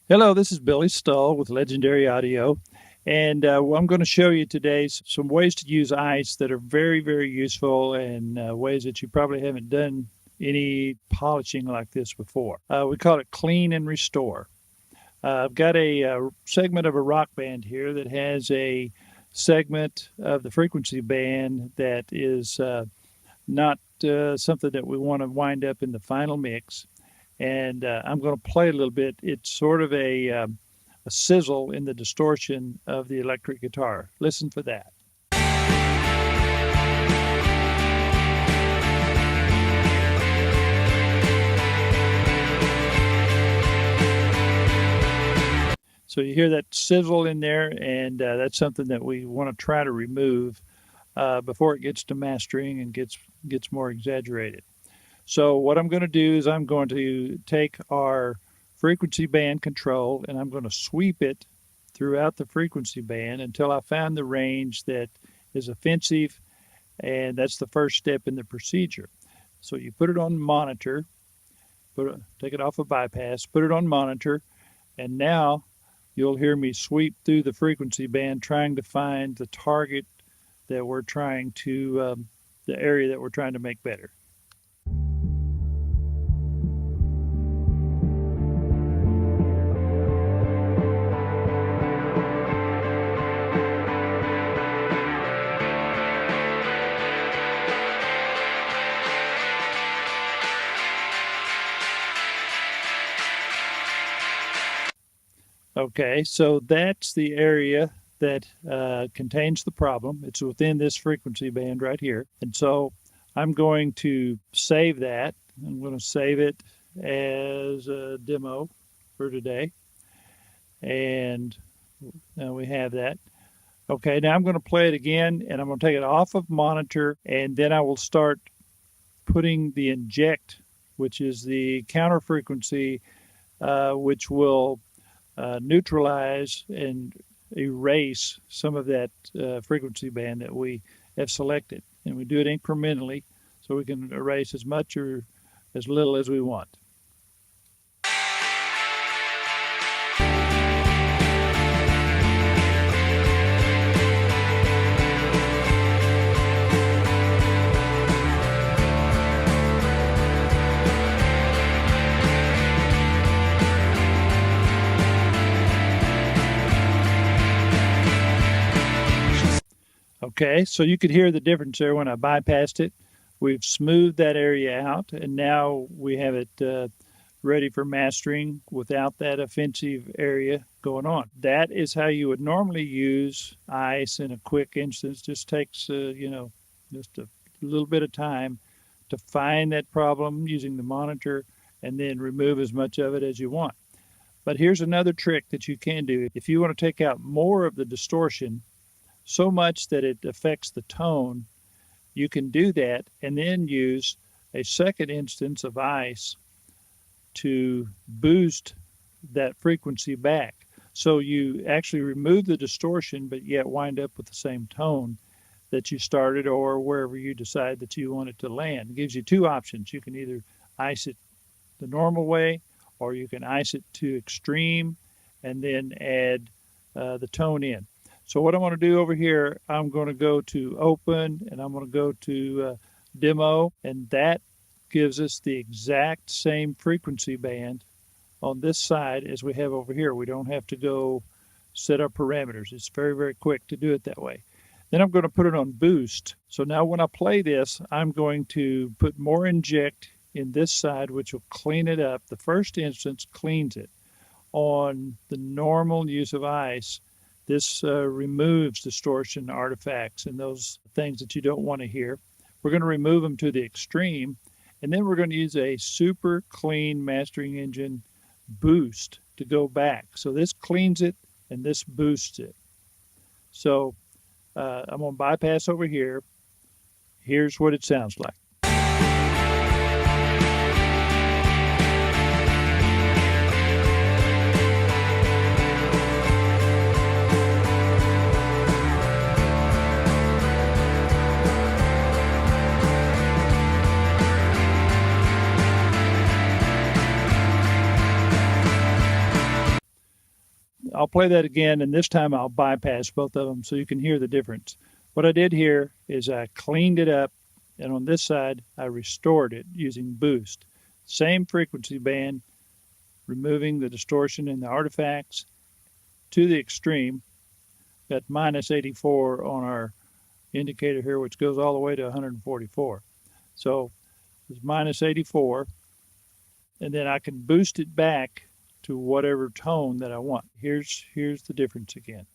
Hello, this is Billy Stull with Legendary Audio, and I'm going to show you today some ways to use ICE that are very, very useful and ways that you probably haven't done any polishing like this before. We call it clean and restore. I've got a segment of a rock band here that has a segment of the frequency band that is not something that we want to wind up in the final mix. And I'm going to play a little bit. It's sort of a sizzle in the distortion of the electric guitar. Listen for that. So you hear that sizzle in there, and that's something that we want to try to remove before it gets to mastering and gets more exaggerated. So what I'm going to do is I'm going to take our frequency band control and I'm going to sweep it throughout the frequency band until I find the range that is offensive, and that's the first step in the procedure. So you put it on monitor, take it off of bypass, put it on monitor, and now you'll hear me sweep through the frequency band trying to find the target that we're trying to, the area that we're trying to make better. Okay, so that's the area that contains the problem. It's within this frequency band right here. And so I'm going to save that. I'm going to save it as a demo for today. And now we have that. Okay, now I'm going to play it again, and I'm going to take it off of monitor, and then I will start putting the inject, which is the counter frequency, which will neutralize and erase some of that frequency band that we have selected. And we do it incrementally so we can erase as much or as little as we want. Okay, so you could hear the difference there when I bypassed it. We've smoothed that area out, and now we have it ready for mastering without that offensive area going on. That is how you would normally use ICE in a quick instance. Just takes, just a little bit of time to find that problem using the monitor and then remove as much of it as you want. But here's another trick that you can do. If you want to take out more of the distortion, so much that it affects the tone, you can do that and then use a second instance of ICE to boost that frequency back. So you actually remove the distortion, but yet wind up with the same tone that you started or wherever you decide that you want it to land. It gives you two options. You can either ICE it the normal way, or you can ICE it to extreme and then add the tone in. So what I want to do over here, I'm going to go to open and I'm going to go to demo, and that gives us the exact same frequency band on this side as we have over here. We don't have to go set up parameters. It's very, very quick to do it that way. Then I'm going to put it on boost. So now when I play this, I'm going to put more inject in this side, which will clean it up. The first instance cleans it. On the normal use of ICE, this removes distortion artifacts and those things that you don't want to hear. We're going to remove them to the extreme, and then we're going to use a super clean mastering engine boost to go back. So this cleans it and this boosts it. So I'm going to bypass over here. Here's what it sounds like. I'll play that again, and this time I'll bypass both of them so you can hear the difference. What I did here is I cleaned it up, and on this side, I restored it using boost. Same frequency band, removing the distortion in the artifacts to the extreme. Got minus 84 on our indicator here, which goes all the way to 144. So it's minus 84, and then I can boost it back to whatever tone that I want. Here's the difference again.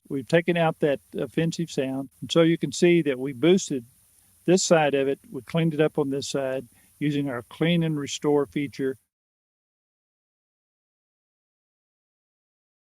We've taken out that offensive sound, and so you can see that we boosted this side of it. We cleaned it up on this side using our clean and restore feature